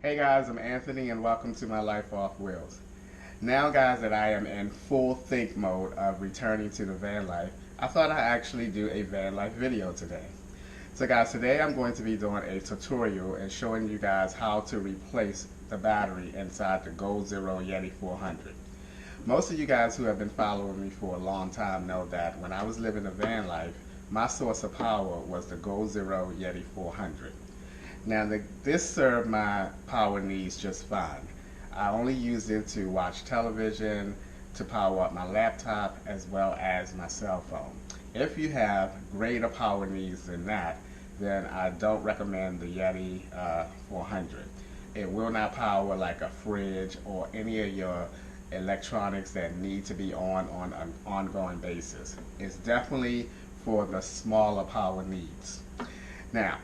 Hey guys, I'm Anthony and welcome to my life off wheels. Now guys that I am in full think mode of returning to the van life, I thought I'd actually do a van life video today. So guys, today I'm going to be doing a tutorial and showing you guys how to replace the battery inside the Goall Zero Yeti 400. Most of you guys who have been following me for a long time know that when I was living the van life, my source of power was the Goall Zero Yeti 400. Now this served my power needs just fine. I only used it to watch television, to power up my laptop, as well as my cell phone. If you have greater power needs than that, then I don't recommend the Yeti 400. It will not power like a fridge or any of your electronics that need to be on an ongoing basis. It's definitely for the smaller power needs. Now,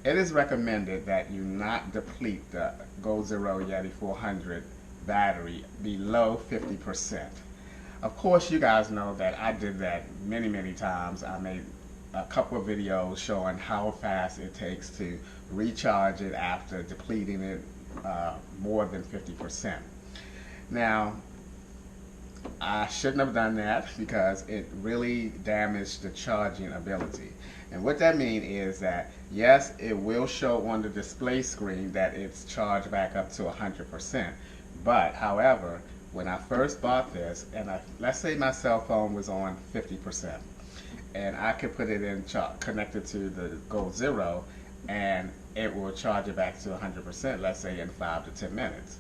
it is recommended that you not deplete the Goall Zero Yeti 400 battery below 50%. Of course, you guys know that I did that many times. I made a couple of videos showing how fast it takes to recharge it after depleting it more than 50%. Now, I shouldn't have done that because it really damaged the charging ability. And what that means is that, yes, it will show on the display screen that it's charged back up to 100%. But, however, when I first bought this, and let's say my cell phone was on 50%, and I could put it in connected to the Goall Zero, and it will charge it back to 100%, let's say in 5 to 10 minutes.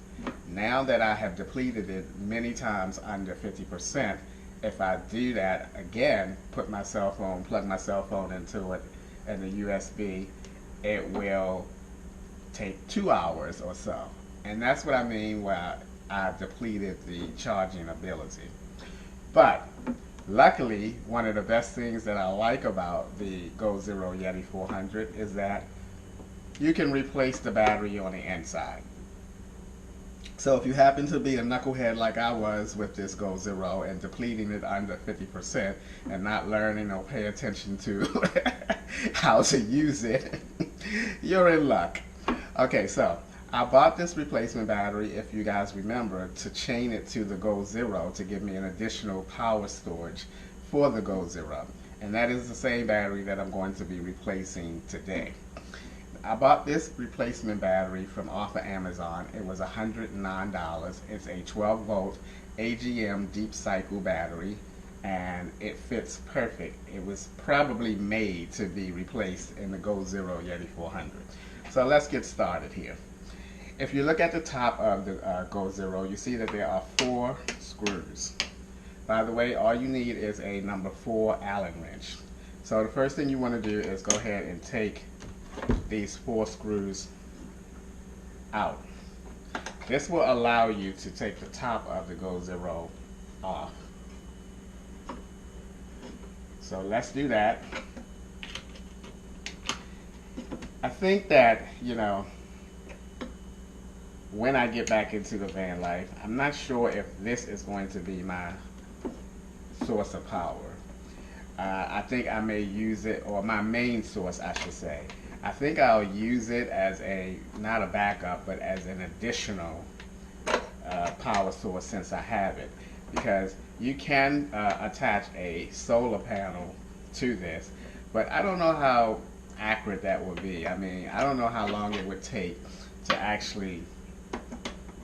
Now that I have depleted it many times under 50%, if I do that again, plug my cell phone into it and the USB, it will take 2 hours or so. And that's what I mean where I depleted the charging ability. But luckily, one of the best things that I like about the Goall Zero Yeti 400 is that you can replace the battery on the inside. So if you happen to be a knucklehead like I was with this Goall Zero and depleting it under 50% and not learning or pay attention to how to use it, you're in luck. Okay, so I bought this replacement battery, if you guys remember, to chain it to the Goall Zero to give me an additional power storage for the Goall Zero. And that is the same battery that I'm going to be replacing today. I bought this replacement battery from off of Amazon. It was $109. It's a 12 volt AGM deep cycle battery, and it fits perfect. It was probably made to be replaced in the Goall Zero Yeti 400. So let's get started here. If you look at the top of the Goall Zero, you see that there are 4 screws. By the way, all you need is a number 4 Allen wrench. So the first thing you want to do is go ahead and take these 4 screws out. This will allow you to take the top of the Goall Zero off. So let's do that. I think that, when I get back into the van life, I'm not sure if this is going to be my source of power. I think I may use it, or my main source I should say. I think I'll use it as not a backup, but as an additional power source since I have it. Because you can attach a solar panel to this, but I don't know how accurate that will be. I mean, I don't know how long it would take to actually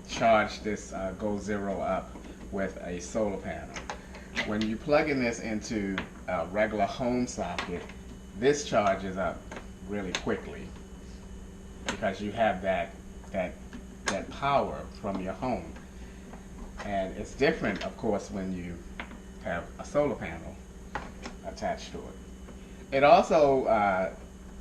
charge this Goall Zero up with a solar panel. When you plug in this into a regular home socket, this charges up really quickly because you have that power from your home. And it's different, of course, when you have a solar panel attached to it. It also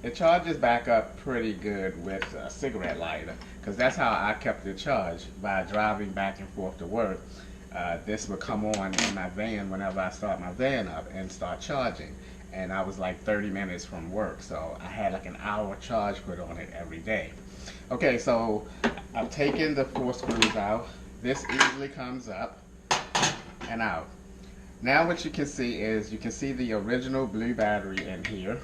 it charges back up pretty good with a cigarette lighter, because that's how I kept it charged, by driving back and forth to work. This would come on in my van whenever I start my van up and start charging. And I was like 30 minutes from work, so I had like an hour charge put on it every day. Okay, so I've taken the 4 screws out. This easily comes up and out. Now what you can see is, you can see the original blue battery in here,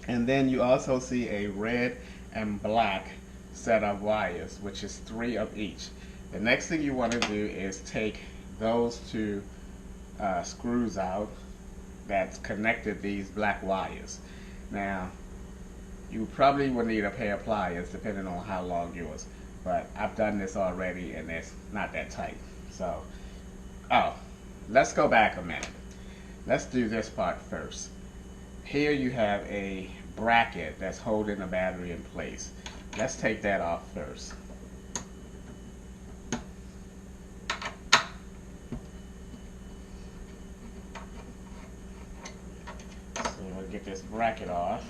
and then you also see a red and black set of wires, which is 3 of each. The next thing you want to do is take those 2 screws out that's connected these black wires. Now, you probably will need a pair of pliers depending on how long yours, but I've done this already and it's not that tight. So, let's go back a minute. Let's do this part first. Here you have a bracket that's holding the battery in place. Let's take that off first. So we'll get this bracket off.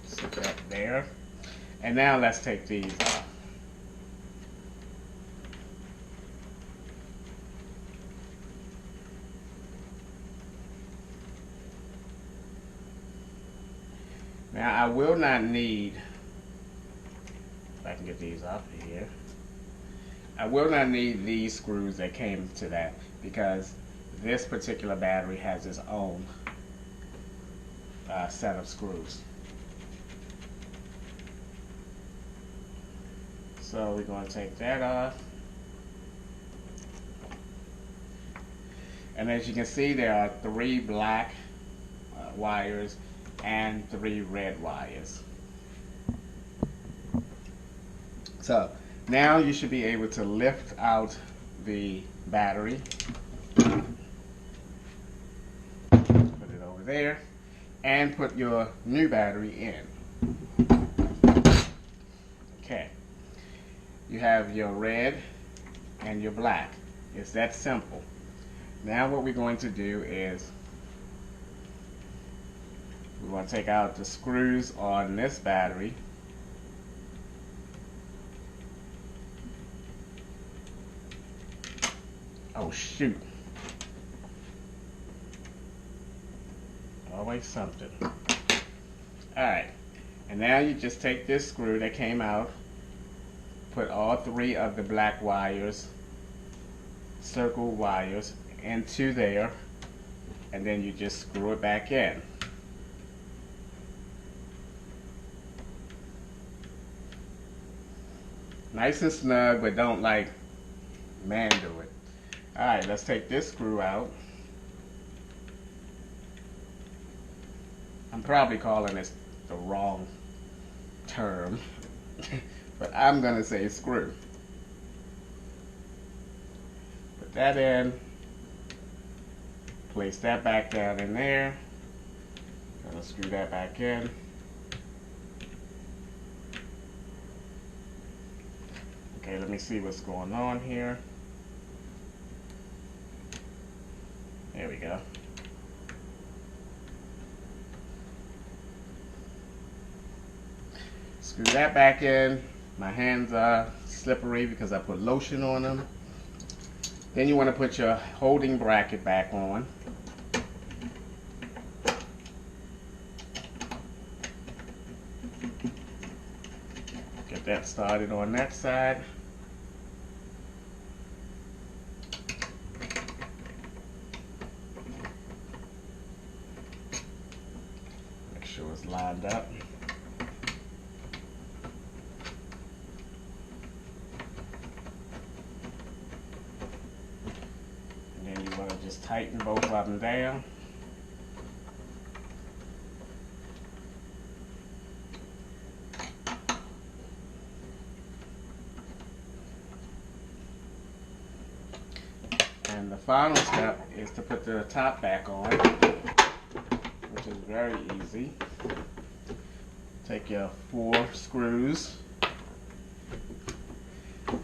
Sit that there. And now let's take these off. Now I will not need, if I can get these off of here, I will not need these screws that came to that because this particular battery has its own set of screws. So we're going to take that off. And as you can see, there are 3 black wires and 3 red wires. So now you should be able to lift out the battery. Put it over there and put your new battery in. Okay. You have your red and your black. It's that simple. Now what we're going to do is we're going to take out the screws on this battery. Oh shoot. Always something. Alright. And now you just take this screw that came out, put all 3 of the black wires, circle wires, into there, and then you just screw it back in. Nice and snug, but don't like man do it. Alright, let's take this screw out. I'm probably calling this the wrong term, but I'm going to say screw. Put that in. Place that back down in there. Gonna screw that back in. Okay, let me see what's going on here. There we go. Screw that back in. My hands are slippery because I put lotion on them. Then you want to put your holding bracket back on. Get that started on that side. Make sure it's lined up. And then you want to just tighten both of them down. And the final step is to put the top back on, which is very easy. Take your 4 screws.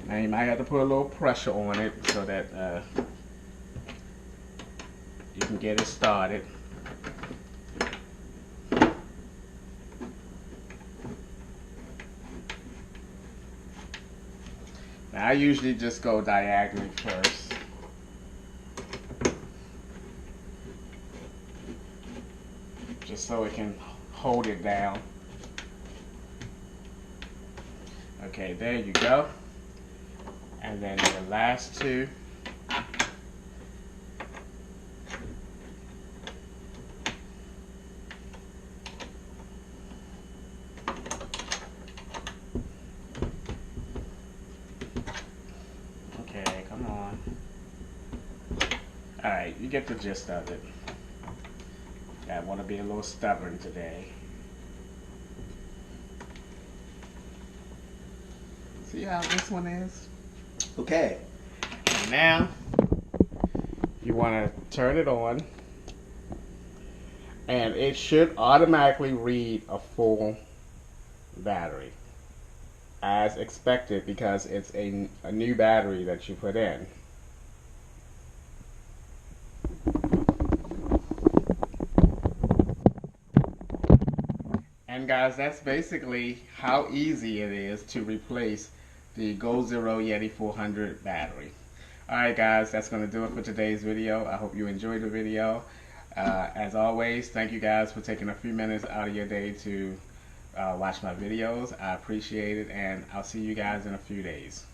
Now you might have to put a little pressure on it so that you can get it started. Now I usually just go diagonally first. Just so it can hold it down. Okay, there you go. And then your last two. Okay, come on. Alright, you get the gist of it. I want to be a little stubborn today. See how this one is? Okay. And now, you want to turn it on. And it should automatically read a full battery. As expected, because it's a new battery that you put in. And guys, that's basically how easy it is to replace the Goall Zero Yeti 400 battery. Alright guys, that's going to do it for today's video. I hope you enjoyed the video. As always, thank you guys for taking a few minutes out of your day to watch my videos. I appreciate it, and I'll see you guys in a few days.